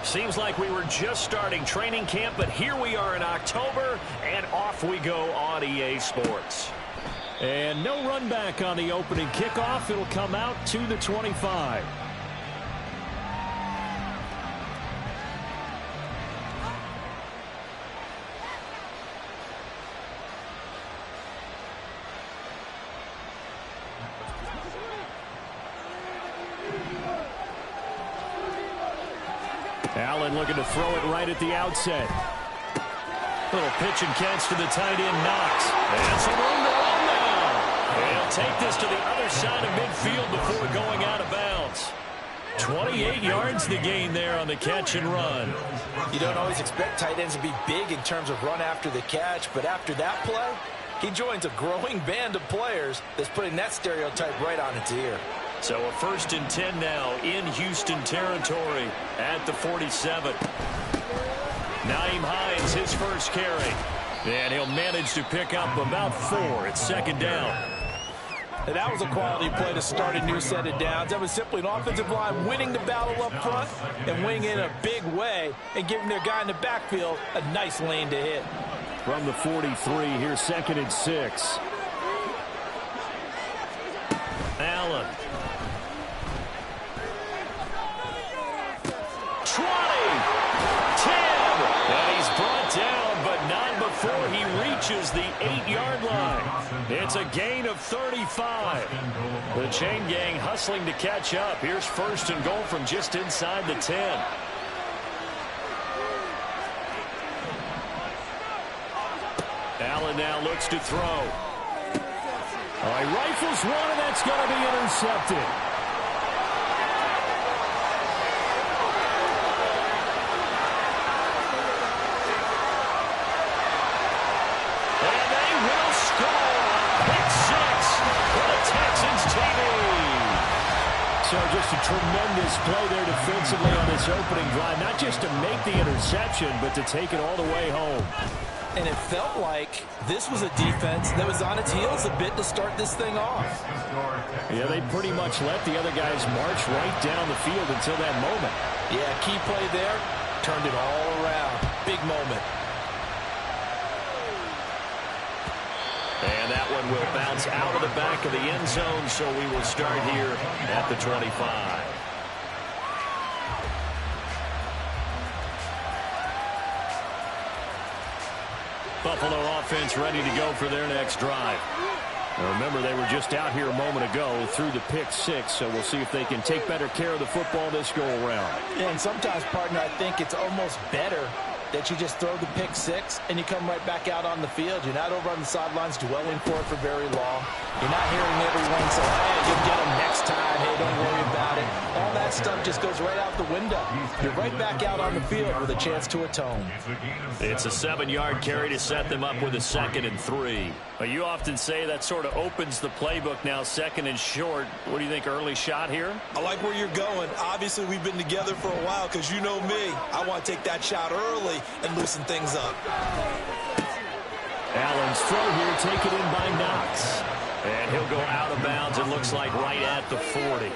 Seems like we were just starting training camp, but here we are in October, and off we go on EA Sports. And no run back on the opening kickoff. It'll come out to the 25. Allen looking to throw it right at the outset. Little pitch and catch to the tight end, Knox. And some room to run now. And he'll take this to the other side of midfield before going out of bounds. 28 yards to gain there on the catch and run. You don't always expect tight ends to be big in terms of run after the catch, but after that play, he joins a growing band of players that's putting that stereotype right on its ear. So a 1st and 10 now in Houston territory at the 47. Naeem Hines, his first carry. And he'll manage to pick up about 4. It's 2nd down. And that was a quality play to start a new set of downs. That was simply an offensive line winning the battle up front and winning in a big way and giving their guy in the backfield a nice lane to hit. From the 43, here's 2nd and 6. Allen. 20, 10, and he's brought down, but not before he reaches the 8-yard line. It's a gain of 35. The chain gang hustling to catch up. Here's 1st and goal from just inside the 10. Allen now looks to throw. All right, rifles one, and that's going to be intercepted. So just a tremendous play there defensively on this opening drive. Not just to make the interception, but to take it all the way home. And it felt like this was a defense that was on its heels a bit to start this thing off. Yeah, they pretty much let the other guys march right down the field until that moment. Yeah, key play there. Turned it all around. Big moment. And that one will bounce out of the back of the end zone, so we will start here at the 25. Buffalo offense ready to go for their next drive. Now remember, they were just out here a moment ago through the pick 6, so we'll see if they can take better care of the football this go-around. Yeah, and sometimes, partner, I think it's almost better that you just throw the pick 6 and you come right back out on the field. You're not over on the sidelines dwelling for it for very long. You're not hearing everyone say, hey, you'll get them next time. Hey, don't worry about it. All that stuff just goes right out the window. You're right back out on the field with a chance to atone. It's a 7-yard carry to set them up with a 2nd and 3. But you often say that sort of opens the playbook now, 2nd and short. What do you think, early shot here? I like where you're going. Obviously, we've been together for a while because you know me. I want to take that shot early and loosen things up. Allen's throw here taken in by Knox. And he'll go out of bounds, it looks like, right at the 40.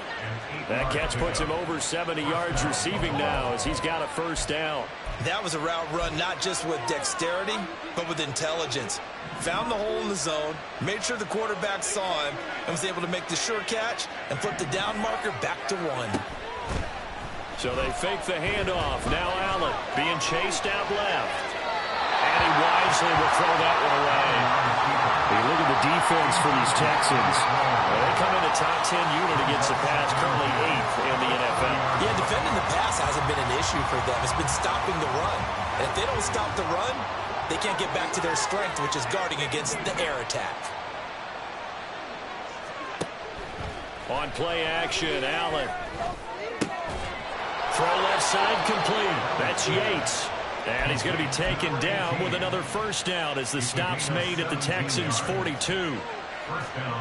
That catch puts him over 70 yards receiving now as he's got a 1st down. That was a route run not just with dexterity, but with intelligence. Found the hole in the zone, made sure the quarterback saw him, and was able to make the sure catch and flip the down marker back to 1. So they fake the handoff. Now Allen being chased out left. And he wisely will throw that one away. Hey, look at the defense for these Texans. Well, they come in the top 10 unit against the pass, currently 8th in the NFL. Yeah, defending the pass hasn't been an issue for them. It's been stopping the run. And if they don't stop the run, they can't get back to their strength, which is guarding against the air attack. On play action, Allen. Throw left side complete. That's Yates. And he's going to be taken down with another 1st down as the stop's made at the Texans' 42.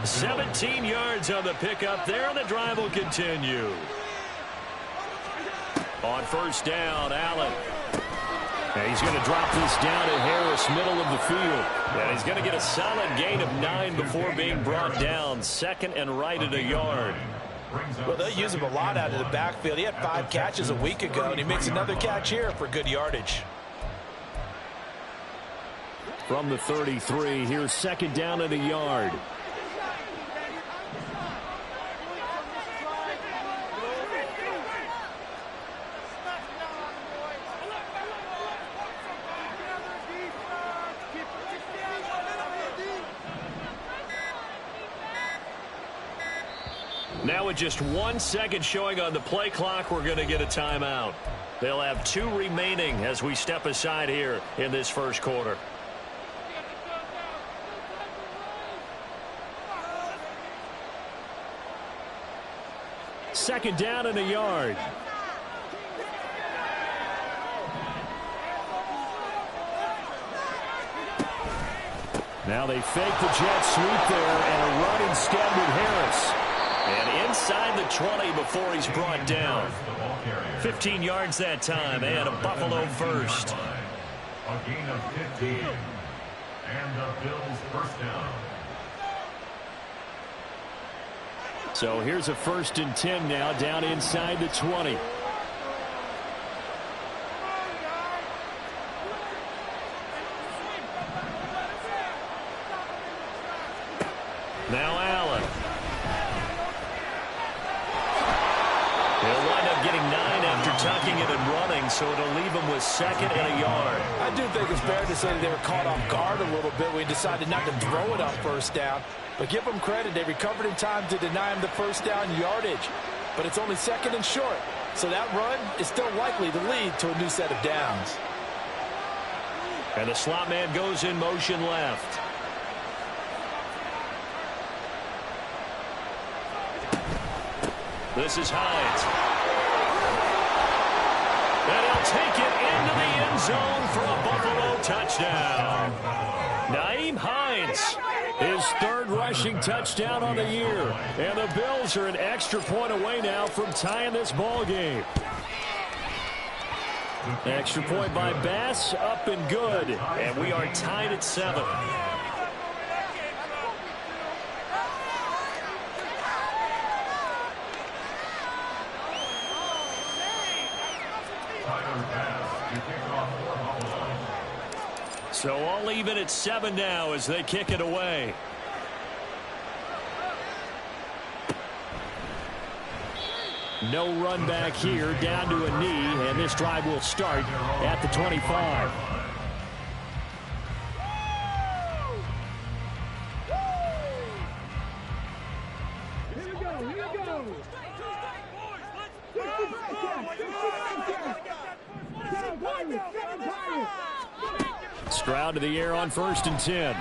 17 yards on the pickup there, and the drive will continue. On 1st down, Allen. And he's going to drop this down to Harris, middle of the field. And he's going to get a solid gain of 9 before being brought down. 2nd and right at a yard. Well, they'll use him a lot out of the backfield. He had 5 catches a week ago, and he makes another catch here for good yardage. From the 33, here's second down and a yard. Now with just 1 second showing on the play clock, we're going to get a timeout. They'll have 2 remaining as we step aside here in this first quarter. Second down and a yard. Now they fake the jet sweep there and a run instead with Harris. And inside the 20 before he's brought down. 15 yards that time and a Buffalo first. A gain of 15 and the Bills first down. So here's a 1st and 10 now down inside the 20. Now Allen. He'll wind up getting 9 after tucking it and running, so it'll leave him with 2nd and a yard. I do think it's fair to say they were caught off guard a little bit. We decided not to throw it on 1st down. But give them credit. They recovered in time to deny him the 1st down yardage. But it's only 2nd and short. So that run is still likely to lead to a new set of downs. And the slot man goes in motion left. This is Hines. And he'll take it into the end zone for a Buffalo touchdown. Nyheim Hines, his 3rd rushing touchdown on the year. And the Bills are an extra point away now from tying this ball game. Extra point by Bass, up and good. And we are tied at 7. So all even at 7 now as they kick it away. No run back here, down to a knee, and this drive will start at the 25. Stroud to the air on 1st and 10.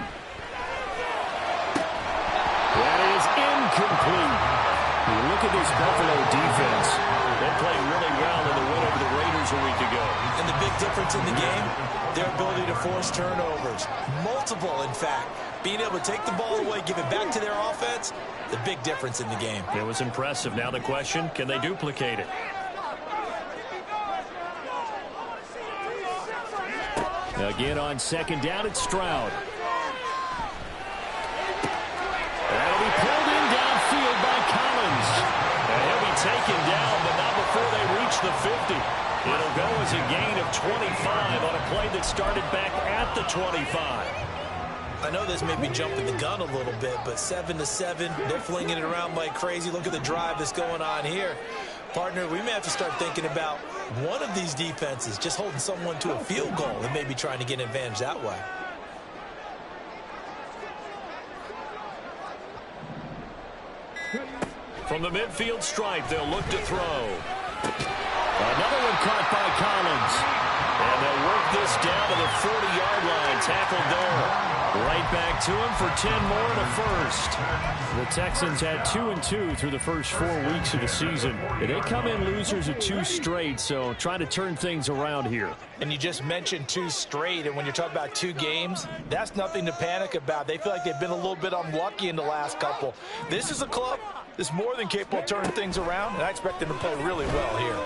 That is incomplete. You look at this Buffalo defense. They played really well in the win over the Raiders a week ago. And the big difference in the game, their ability to force turnovers. Multiple, in fact. Being able to take the ball away, give it back to their offense, the big difference in the game. It was impressive. Now the question, can they duplicate it? Again on 2nd down, it's Stroud. That'll be pulled in downfield by Collins. And he'll be taken down, but not before they reach the 50. It'll go as a gain of 25 on a play that started back at the 25. I know this may be jumping the gun a little bit, but 7-7, they're flinging it around like crazy. Look at the drive that's going on here. Partner, we may have to start thinking about one of these defenses just holding someone to a field goal and maybe trying to get an advantage that way. From the midfield stripe, they'll look to throw. Another one caught by Collins. And they'll work this down to the 40-yard line. Tackled there. Right back to him for 10 more and a first. The Texans had 2-2 through the first 4 weeks of the season. They come in losers of 2 straight, so trying to turn things around here. And you just mentioned 2 straight, and when you're talking about 2 games, that's nothing to panic about. They feel like they've been a little bit unlucky in the last couple. This is a club that's more than capable of turning things around, and I expect them to play really well here.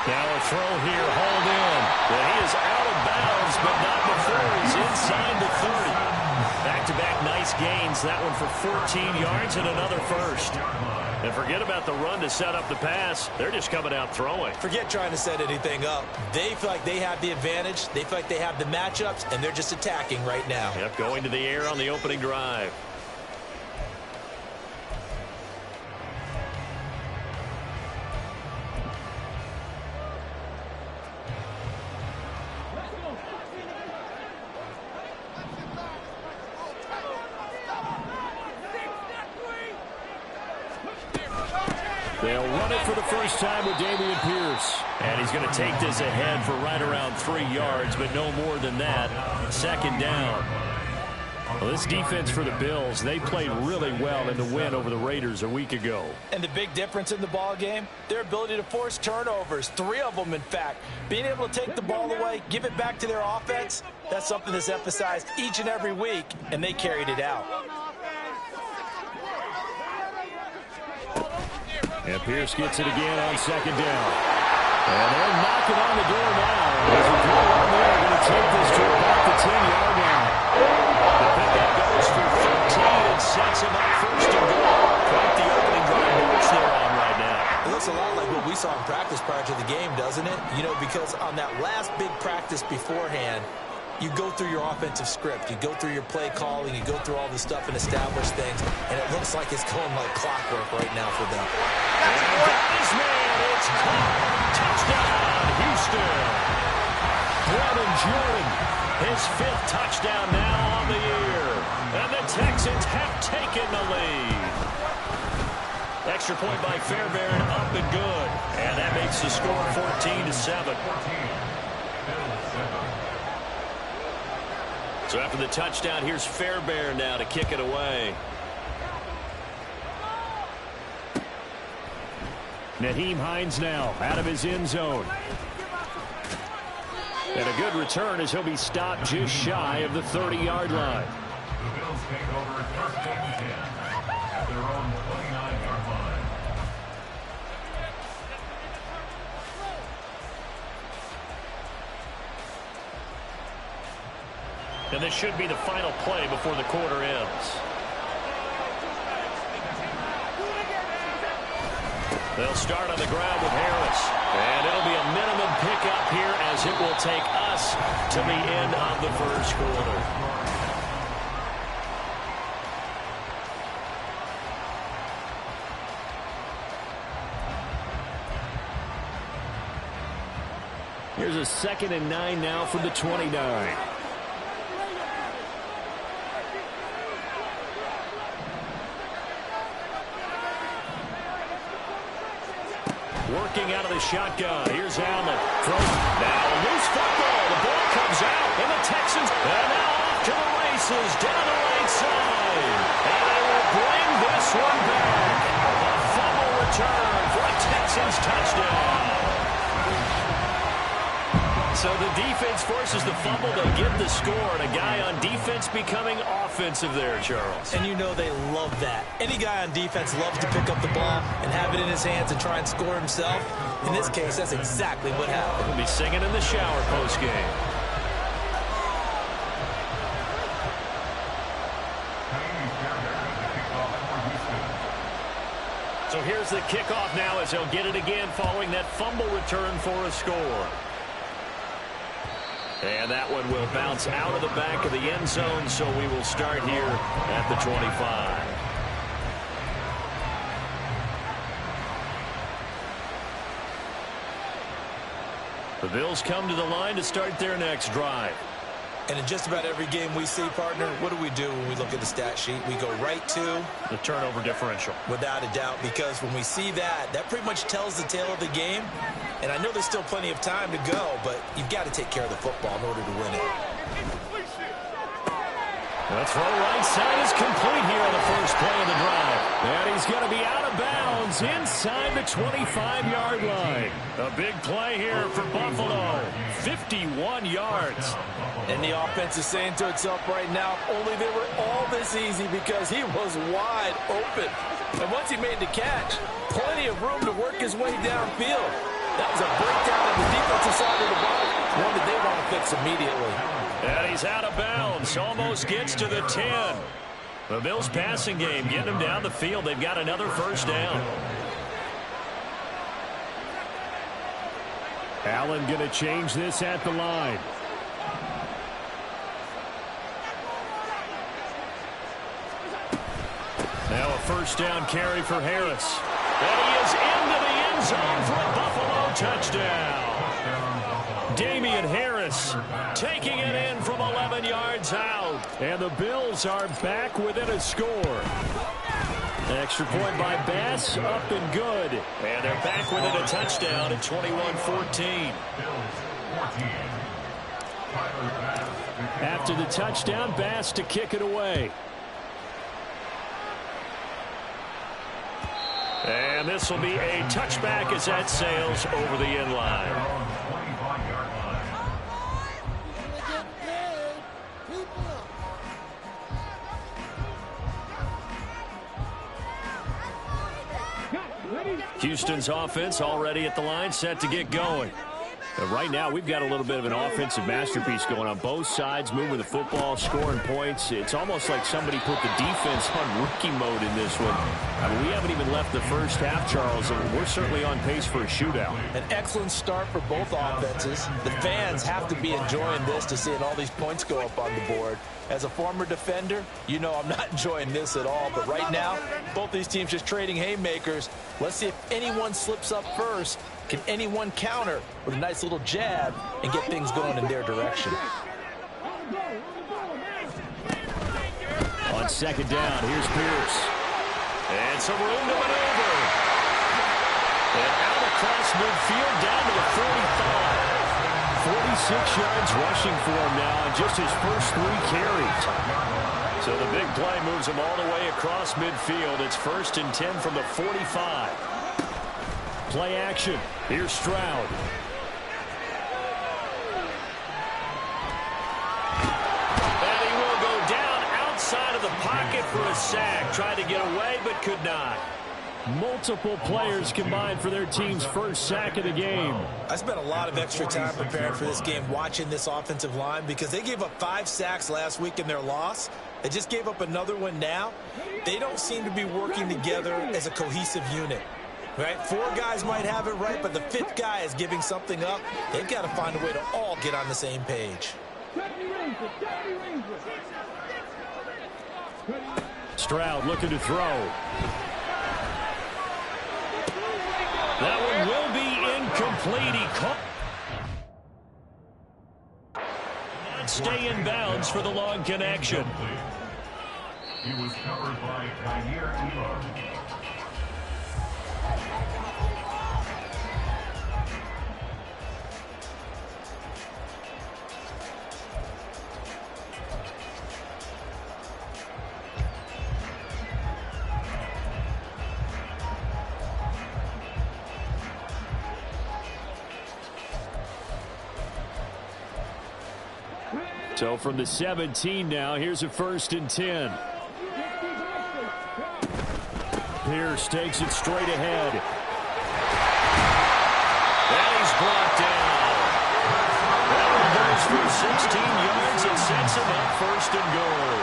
Now a throw here, hauled in. Well, he is out of bounds, but not before he's inside the 30. Back back-to-back nice gains. That one for 14 yards and another first. And forget about the run to set up the pass. They're just coming out throwing. Forget trying to set anything up. They feel like they have the advantage. They feel like they have the matchups, and they're just attacking right now. Yep, going to the air on the opening drive. They'll run it for the first time with Dameon Pierce. And he's going to take this ahead for right around 3 yards, but no more than that. Second down. Well, this defense for the Bills, they played really well in the win over the Raiders a week ago. And the big difference in the ball game, their ability to force turnovers, 3 of them, in fact. Being able to take the ball away, give it back to their offense, that's something that's emphasized each and every week, and they carried it out. And Pierce gets it again on second down. And they're knocking on the door now. As we go on there, going to take this to about the 10-yard line. The pickup goes for 15 and sets him up first and goal. Quite the opening drive march they're on right now. It looks a lot like what we saw in practice prior to the game, doesn't it? You know, because on that last big practice beforehand, you go through your offensive script. You go through your play calling. You go through all the stuff and establish things. And it looks like it's going like clockwork right now for them. And that is man. It's caught. Touchdown, Houston. Brandon Jordan, his 5th touchdown now on the year. And the Texans have taken the lead. Extra point by Fairbairn, up and good. And that makes the score 14-7. So after the touchdown, here's Fairbairn now to kick it away. Nyheim Hines now out of his end zone. And a good return as he'll be stopped just shy of the 30-yard line. The Bills take over first and 10 at their own 29-yard line. And this should be the final play before the quarter ends. They'll start on the ground with Harris. And it'll be a minimum pickup here as it will take us to the end of the first quarter. Here's a 2nd and 9 now from the 29. Working out of the shotgun. Here's Allen. Throws. Now a loose football. The ball comes out. And the Texans are now off to the races down the right side. And they will bring this one back. A fumble return for a Texans touchdown. So the defense forces the fumble. They get the score. And a guy on defense becoming offensive there, Charles. And you know they love that. Any guy on defense loves to pick up the ball and have it in his hands and try and score himself. In this case, that's exactly what happened. He'll be singing in the shower post-game. So here's the kickoff now as they'll get it again following that fumble return for a score. And that one will bounce out of the back of the end zone, so we will start here at the 25. The Bills come to the line to start their next drive. And in just about every game we see, partner, what do we do when we look at the stat sheet? We go right to the turnover differential. Without a doubt, because when we see that, that pretty much tells the tale of the game. And I know there's still plenty of time to go, but you've got to take care of the football in order to win it. The throw right side is complete here on the first play of the drive. And he's going to be out of bounds inside the 25-yard line. A big play here for Buffalo. 51 yards. And the offense is saying to itself right now, only they were all this easy because he was wide open. And once he made the catch, plenty of room to work his way downfield. That was a breakdown on the defensive side of the ball. One that they want to fix immediately. And he's out of bounds. Almost gets to the 10. The Bills' passing game getting them down the field. They've got another first down. Allen going to change this at the line. Now a first down carry for Harris. And he is into the end zone for a Buffalo touchdown. Damian Harris taking it in from 11 yards out. And the Bills are back within a score. Extra point by Bass, up and good. And they're back within a touchdown at 21-14. After the touchdown, Bass to kick it away. And this will be a touchback as that sails over the end line. Houston's offense already at the line, set to get going. Right now, we've got a little bit of an offensive masterpiece going on both sides, moving the football, scoring points. It's almost like somebody put the defense on rookie mode in this one. I mean, we haven't even left the first half, Charles, and we're certainly on pace for a shootout. An excellent start for both offenses. The fans have to be enjoying this to seeing all these points go up on the board. As a former defender, you know I'm not enjoying this at all. But right now, both these teams just trading haymakers. Let's see if anyone slips up first. Can anyone counter with a nice little jab and get things going in their direction? On second down, here's Pierce. And some room to maneuver. And out across midfield down to the 45. 46 yards rushing for him now on just his first 3 carries. So the big play moves him all the way across midfield. It's 1st and 10 from the 45. Play action. Here's Stroud. And he will go down outside of the pocket for a sack. Tried to get away, but could not. Multiple players combined for their team's first sack of the game. I spent a lot of extra time preparing for this game, watching this offensive line, because they gave up 5 sacks last week in their loss. They just gave up another one now. They don't seem to be working together as a cohesive unit. Right? 4 guys might have it right, but the 5th guy is giving something up. They've got to find a way to all get on the same page. Stroud looking to throw. That one will be incomplete. He caught. Stay in bounds for the long connection. He was covered by Jair Elam. So from the 17 now, here's a 1st and 10. Pierce takes it straight ahead. And he's brought down. That one goes for 16 yards and sets him up 1st and goal.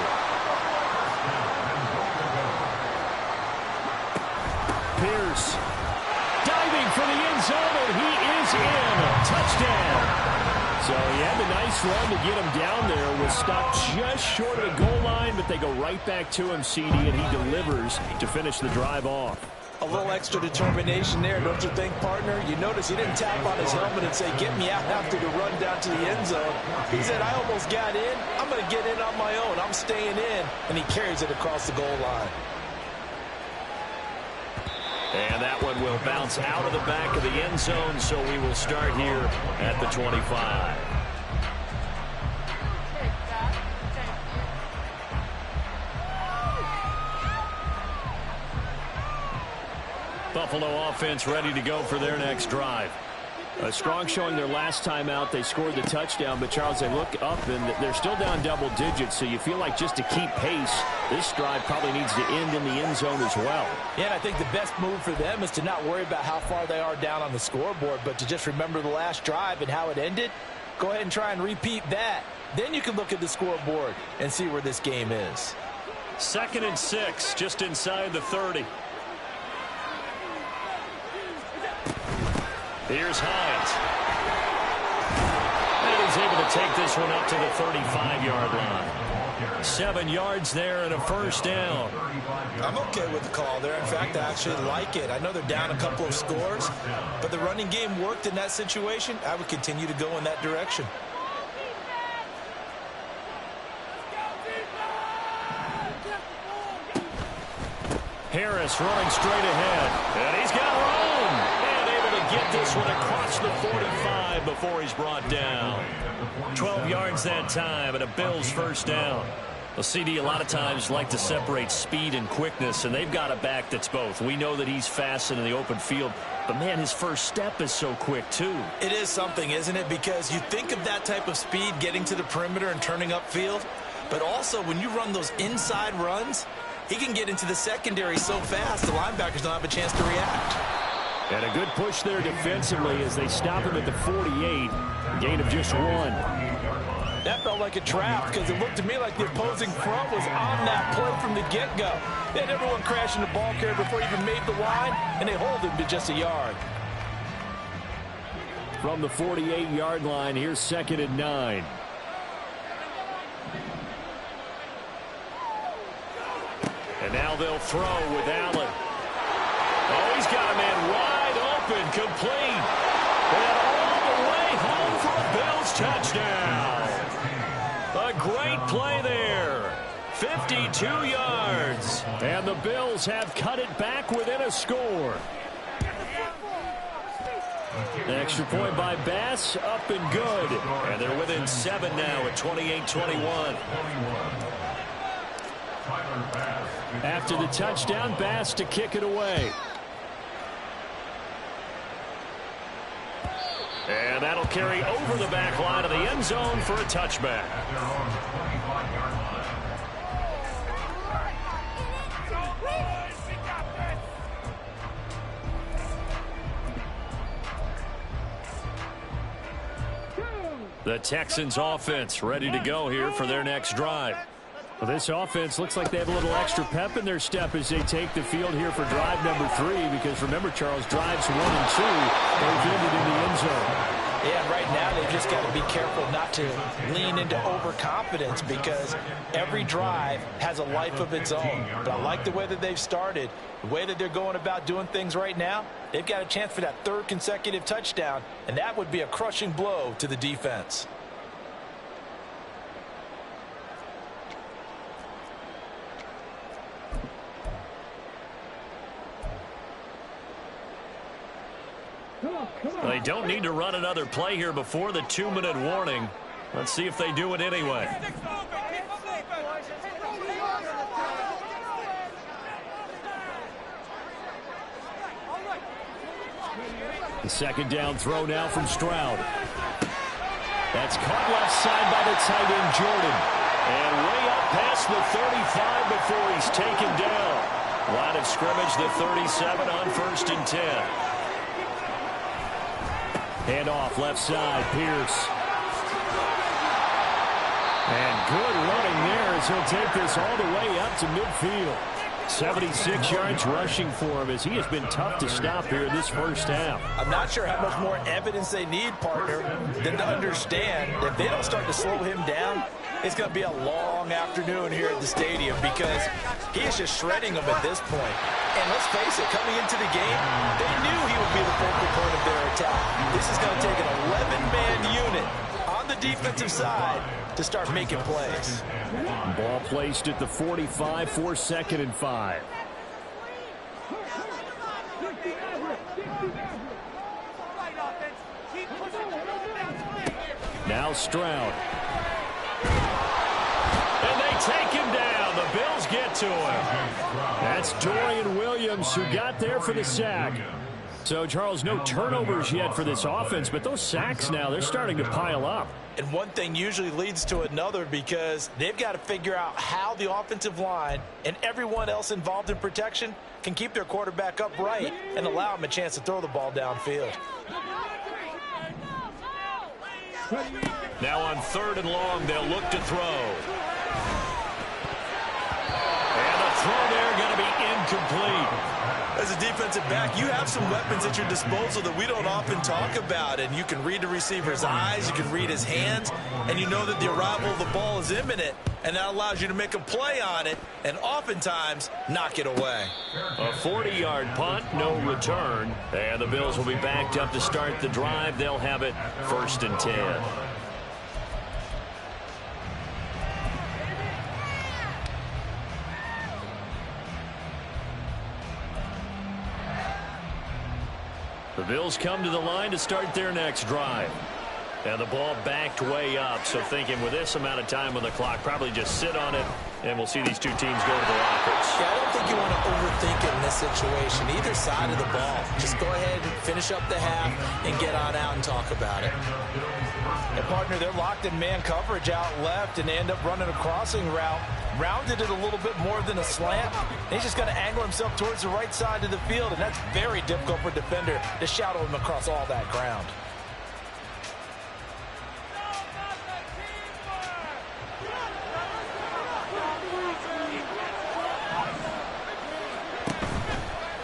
Pierce diving for the end zone, and he is in. Touchdown. So he had a nice run to get him down there. Was stopped just short of the goal line, but they go right back to him, CD, and he delivers to finish the drive off. A little extra determination there, don't you think, partner? You notice he didn't tap on his helmet and say, get me out after the run down to the end zone. He said, I almost got in. I'm going to get in on my own. I'm staying in. And he carries it across the goal line. And that one will bounce out of the back of the end zone, so we will start here at the 25. Buffalo offense ready to go for their next drive. A strong showing their last time out. They scored the touchdown, but Charles, they look up and they're still down double digits, so you feel like just to keep pace, this drive probably needs to end in the end zone as well. Yeah, and I think the best move for them is to not worry about how far they are down on the scoreboard, but to just remember the last drive and how it ended. Go ahead and try and repeat that. Then you can look at the scoreboard and see where this game is. 2nd and 6, just inside the 30. Here's Hines. And he's able to take this one up to the 35-yard line. 7 yards there and a first down. I'm okay with the call there. In fact, I actually like it. I know they're down a couple of scores, but the running game worked in that situation. I would continue to go in that direction. Harris running straight ahead. And he's got room. And able to get this one across the 45 before he's brought down. 12 yards that time and a Bills first down. Well, CD, a lot of times like to separate speed and quickness, and they've got a back that's both. We know that he's fast in the open field, but, man, his first step is so quick, too. It is something, isn't it? Because you think of that type of speed getting to the perimeter and turning upfield, but also when you run those inside runs, he can get into the secondary so fast the linebackers don't have a chance to react. And a good push there defensively as they stop him at the 48. A gain of just 1. That felt like a trap because it looked to me like the opposing front was on that play from the get-go. They had everyone crashing the ball carrier before he even made the line, and they hold him to just a yard. From the 48-yard line, here's 2nd and 9. And now they'll throw with Allen. Oh, he's got a man wide open, complete. And all the way home for a Bills touchdown. A great play there. 52 yards. And the Bills have cut it back within a score. An extra point by Bass, up and good. And they're within 7 now at 28-21. After the touchdown, Bass to kick it away. And that'll carry over the back line of the end zone for a touchback. The Texans offense ready to go here for their next drive. Well, this offense looks like they have a little extra pep in their step as they take the field here for drive number 3, because remember, Charles, drives 1 and 2, they've ended in the end zone. Yeah, right now they've just got to be careful not to lean into overconfidence because every drive has a life of its own. But I like the way that they've started, the way that they're going about doing things right now. They've got a chance for that 3rd consecutive touchdown, and that would be a crushing blow to the defense. They don't need to run another play here before the 2-minute warning. Let's see if they do it anyway. The 2nd down throw now from Stroud. That's caught left side by the tight end, Jordan. And way up past the 35 before he's taken down. Line of scrimmage, the 37 on 1st and 10. Hand off left side, Pierce. And good running there as he'll take this all the way up to midfield. 76 yards rushing for him as he has been tough to stop here in this first half. I'm not sure how much more evidence they need, partner, than to understand that if they don't start to slow him down, it's going to be a long afternoon here at the stadium because he is just shredding them at this point. And let's face it, coming into the game, they knew he would be the focal point of their attack. This is going to take an 11-man unit on the defensive side to start making plays. Ball placed at the 45 for 2nd and 5. Now Stroud. And they take him down. The Bills get to him. That's Dorian Williams who got there for the sack. So, Charles, no turnovers yet for this offense, but those sacks now, they're starting to pile up. And one thing usually leads to another because they've got to figure out how the offensive line and everyone else involved in protection can keep their quarterback upright and allow him a chance to throw the ball downfield. Now on 3rd and long, they'll look to throw. And the throw there going to be incomplete. As a defensive back, you have some weapons at your disposal that we don't often talk about. And you can read the receiver's eyes, you can read his hands, and you know that the arrival of the ball is imminent. And that allows you to make a play on it and oftentimes knock it away. A 40-yard punt, no return. And the Bills will be backed up to start the drive. They'll have it 1st and 10. The Bills come to the line to start their next drive. And the ball backed way up, so thinking with this amount of time on the clock, probably just sit on it, and we'll see these two teams go to the lockers. Yeah, I don't think you want to overthink it in this situation. Either side of the ball. Just go ahead and finish up the half and get on out and talk about it. And, partner, they're locked in man coverage out left, and they end up running a crossing route. Rounded it a little bit more than a slant. He's just going to angle himself towards the right side of the field, and that's very difficult for a defender to shadow him across all that ground.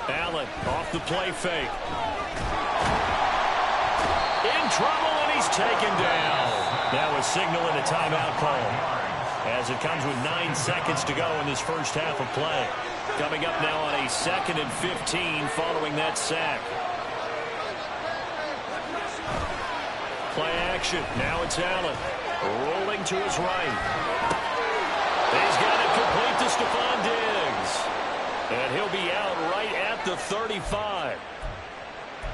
Allen off the play fake. In trouble, and he's taken down. That was signaling a timeout call, as it comes with 9 seconds to go in this first half of play. Coming up now on a 2nd and 15 following that sack. Play action. Now it's Allen. Rolling to his right. He's got it complete to Stephon Diggs. And he'll be out right at the 35.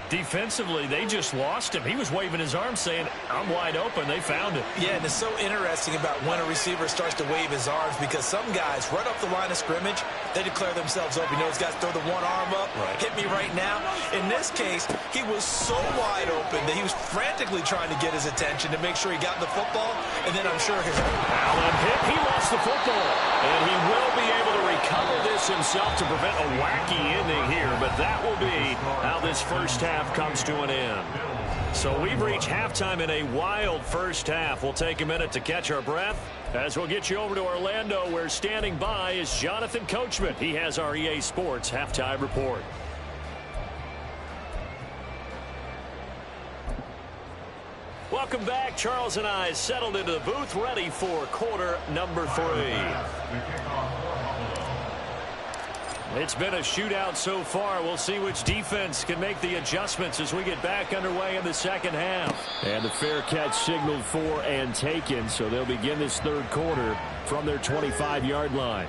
Defensively, they just lost him. He was waving his arms saying, I'm wide open. They found him. Yeah, and it's so interesting about when a receiver starts to wave his arms, because some guys, right off the line of scrimmage, they declare themselves open. You know, those guys throw the one arm up, hit me right now. In this case, he was so wide open that he was frantically trying to get his attention to make sure he got the football, and then I'm sure his Allen hit. He lost the football, and he will be able to recover this himself to prevent a wacky ending here, but that will be how this first half comes to an end. So we've reached halftime in a wild first half. We'll take a minute to catch our breath as we'll get you over to Orlando, where standing by is Jonathan Coachman. He has our EA Sports halftime report. Welcome back. Charles and I settled into the booth, ready for quarter number 3. It's been a shootout so far. We'll see which defense can make the adjustments as we get back underway in the second half. And the fair catch signaled for and taken, so they'll begin this third quarter from their 25-yard line.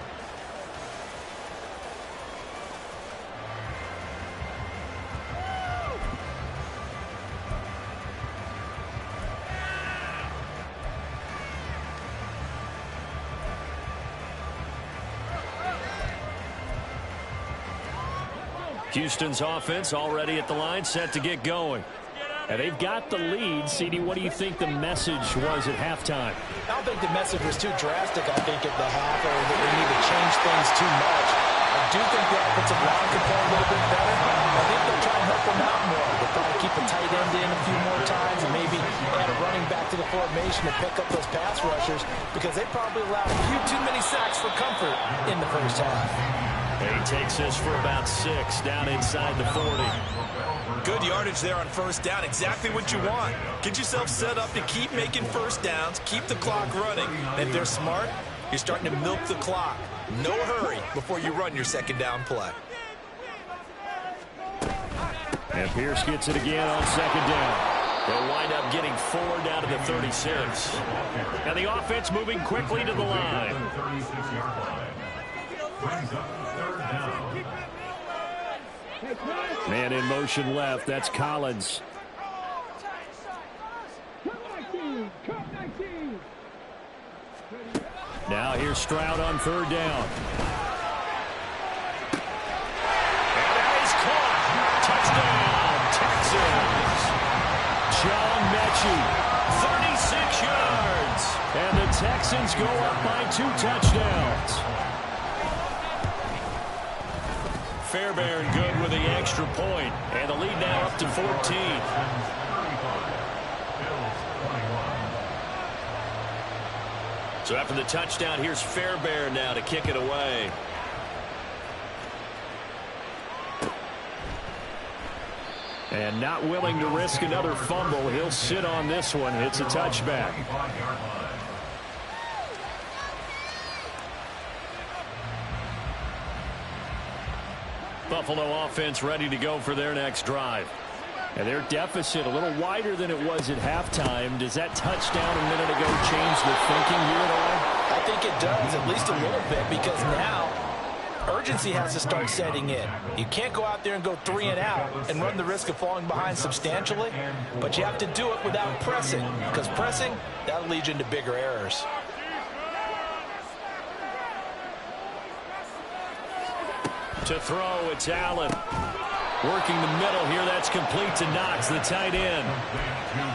Houston's offense already at the line, set to get going. And they've got the lead. CD, what do you think the message was at halftime? I don't think the message was too drastic, I think, at the half, or that they need to change things too much. I do think the offensive line can play a little bit better. I think they'll try and help them out more. They'll probably keep a tight end in a few more times and maybe add a running back to the formation to pick up those pass rushers, because they probably allowed a few too many sacks for comfort in the first half. And he takes this for about 6 down inside the 40. Good yardage there on first down. Exactly what you want. Get yourself set up to keep making first downs, keep the clock running. And if they're smart, you're starting to milk the clock. No hurry before you run your second down play. And Pierce gets it again on second down. They'll wind up getting 4 down to the 36. And the offense moving quickly to the line. Man in motion left. That's Collins. Now here's Stroud on third down. And that is caught. Touchdown. you. 36 yards. And the Texans go up by 2 touchdowns. Fairbairn good with the extra point. And the lead now up to 14. So after the touchdown, here's Fairbairn now to kick it away. And not willing to risk another fumble. He'll sit on this one. It's a touchback. Buffalo offense ready to go for their next drive. And their deficit a little wider than it was at halftime. Does that touchdown a minute ago change the thinking here at all? I think it does, at least a little bit, because now urgency has to start setting in. You can't go out there and go 3 and out and run the risk of falling behind substantially, but you have to do it without pressing, because pressing, that'll lead you into bigger errors. To throw, it's Allen. Working the middle here, that's complete to Knox, the tight end.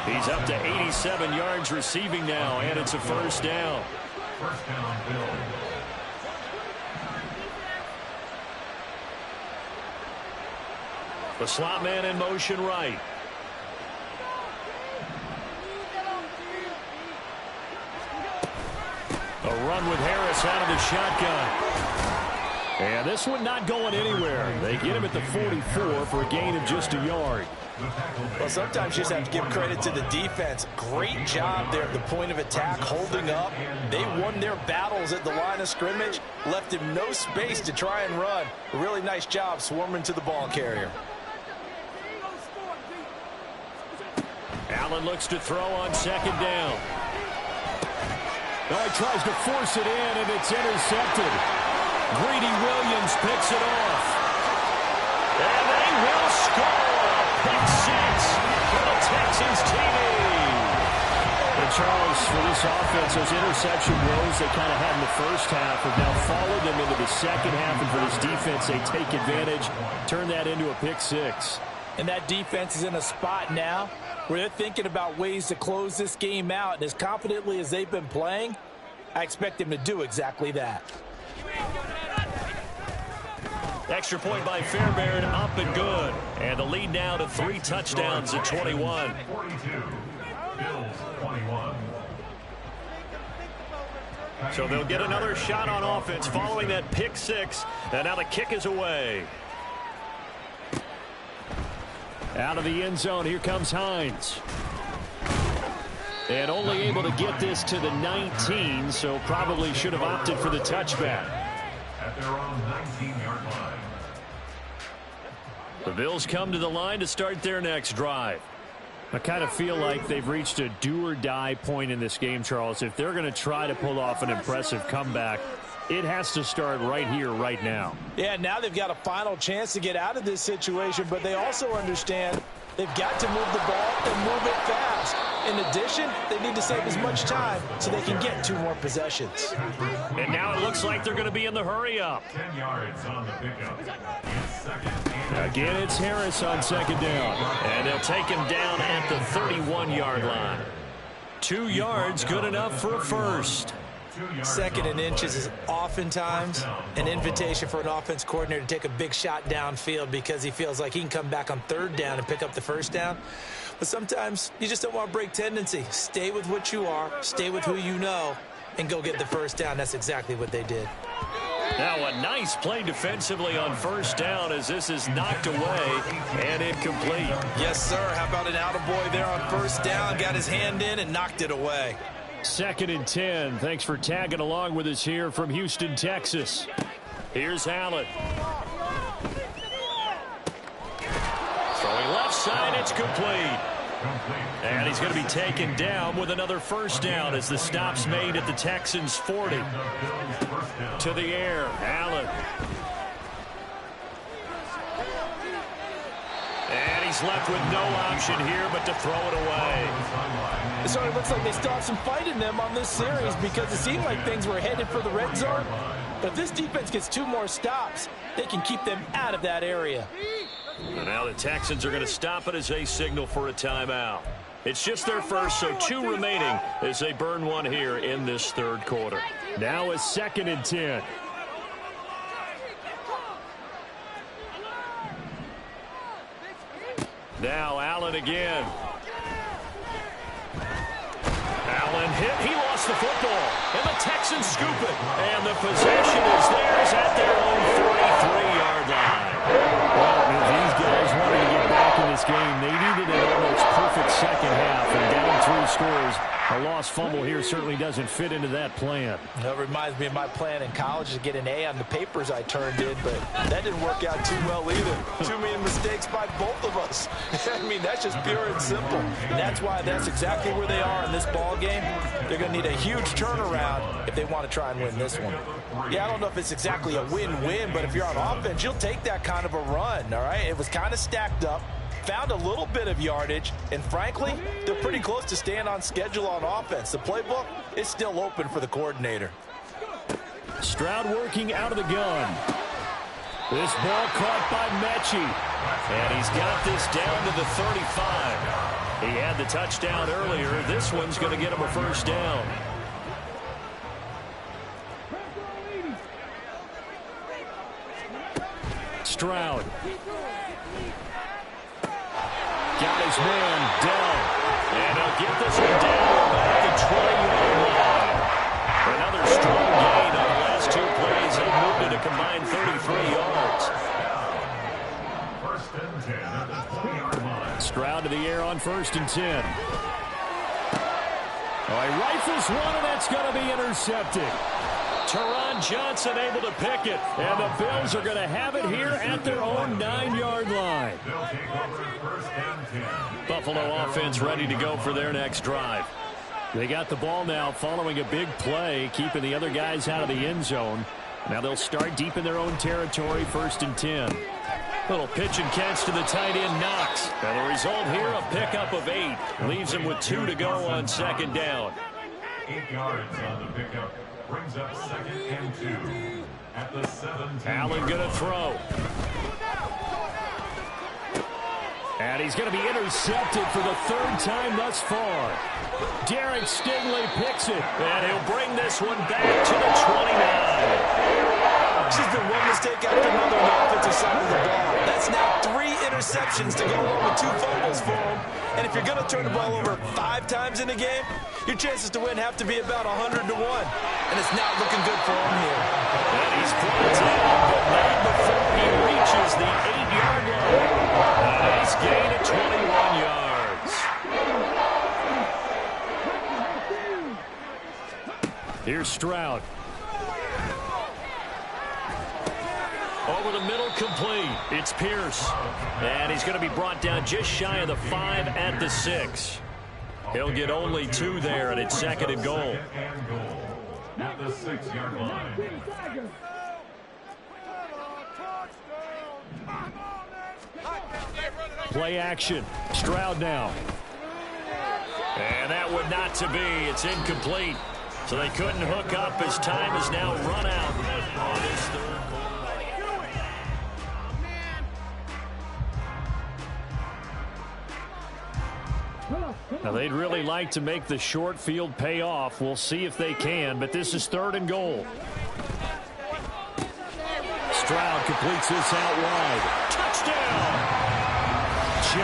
He's up to 87 yards receiving now, and it's a first down. First down, Bills. The slot man in motion right. A run with Harris out of the shotgun. And this one not going anywhere. They get him at the 44 for a gain of just a yard. Well, sometimes you just have to give credit to the defense. Great job there at the point of attack, holding up. They won their battles at the line of scrimmage, left him no space to try and run. A really nice job swarming to the ball carrier. Allen looks to throw on second down. Oh, he tries to force it in, and it's intercepted. Greedy Williams picks it off. And they will score. Pick 6 for the Texans TV. And Charles, for this offense, those interception woes they kind of had in the first half have now followed them into the second half. And for this defense, they take advantage, turn that into a pick 6. And that defense is in a spot now where they're thinking about ways to close this game out. And as confidently as they've been playing, I expect them to do exactly that. Extra point by Fairbairn, up and good. And the lead now to 3 touchdowns at 21. 42. Bills 21. So they'll get another shot on offense following that pick 6. And now the kick is away. Out of the end zone, here comes Hines. And only able to get this to the 19, so probably should have opted for the touchback. At their own 19-yard line. The Bills come to the line to start their next drive. I kind of feel like they've reached a do-or-die point in this game, Charles. If they're going to try to pull off an impressive comeback, it has to start right here, right now. Yeah, now they've got a final chance to get out of this situation, but they also understand they've got to move the ball and move it fast. In addition, they need to save as much time so they can get 2 more possessions. And now it looks like they're going to be in the hurry-up. 10 yards on the pickup. It's second. Again, it's Harris on second down. And they'll take him down at the 31-yard line. 2 yards, good enough for a first. Second and inches is oftentimes an invitation for an offense coordinator to take a big shot downfield because he feels like he can come back on third down and pick up the first down. But sometimes you just don't want to break tendency. Stay with what you are, stay with who you know, and go get the first down. That's exactly what they did. Now a nice play defensively on first down as this is knocked away and incomplete. Yes, sir. How about an attaboy there on first down? Got his hand in and knocked it away. 2nd and 10. Thanks for tagging along with us here from Houston, Texas. Here's Allen. Throwing left side, it's complete. And he's going to be taken down with another first down as the stop's made at the Texans' 40. To the air, Allen. And he's left with no option here but to throw it away. It sort of looks like they still have some fight in them on this series because it seemed like things were headed for the red zone. But if this defense gets 2 more stops, they can keep them out of that area. And now the Texans are going to stop it as they signal for a timeout. It's just their first, so 2 remaining as they burn one here in this third quarter. Now a 2nd and 10. Now Allen again. Allen hit. He lost the football. And the Texans scoop it. And the possession is theirs at their own 43-yard line. Well, if these guys wanted to get back in this game, they needed an almost perfect second half. And down 3 scores, a lost fumble here certainly doesn't fit into that plan. That reminds me of my plan in college to get an A on the papers I turned in, but that didn't work out too well either. Too many mistakes by both of us. I mean, that's just pure and simple. And that's why that's exactly where they are in this ball game. They're going to need a huge turnaround if they want to try and win this one. Yeah, I don't know if it's exactly a win-win, but if you're on offense, you'll take that kind of a run, all right? It was kind of stacked up. Found a little bit of yardage, and frankly, they're pretty close to staying on schedule on offense. The playbook is still open for the coordinator. Stroud working out of the gun. This ball caught by Mechie. And he's got this down to the 35. He had the touchdown earlier. This one's going to get him a first down. Stroud. Got his man down. And he'll get this one down about the 20-yard line. Another strong gain on the last 2 plays. They moved it a combined 33 yards. First and 10 at the 20-yard line. Stroud to the air on 1st and 10. Oh, he rifles one, and that's going to be intercepted. Teron Johnson able to pick it. And the Bills are going to have it here at their own 9-yard line. They'll take over first and 10. Buffalo offense ready to go for their next drive. They got the ball now following a big play, keeping the other guys out of the end zone. Now they'll start deep in their own territory, 1st and 10. Little pitch and catch to the tight end, Knox. And the result here, a pickup of 8. Leaves him with 2 to go on 2nd down. 8 yards on the pickup. Brings up 2nd and 2 at the 17. Allen going to throw. And he's going to be intercepted for the 3rd time thus far. Derek Stingley picks it. And he'll bring this one back to the 29. She's been one mistake after another on the offensive side of the ball. That's now 3 interceptions to go along with 2 fumbles for him. And if you're going to turn the ball over 5 times in a game, your chances to win have to be about 100 to 1. And it's not looking good for him here. And he's brought down, but not before he reaches the 8-yard line. A nice gain of 21 yards. Here's Stroud. Over the middle, complete. It's Pierce. And he's going to be brought down just shy of the 5 at the 6. He'll get only 2 there, and it's 2nd and goal. At the 6-yard line. Play action. Stroud now. And that would not to be. It's incomplete. So they couldn't hook up as time is now run out on this third quarter. Now, they'd really like to make the short field pay off. We'll see if they can, but this is 3rd and goal. Stroud completes this out wide. Touchdown!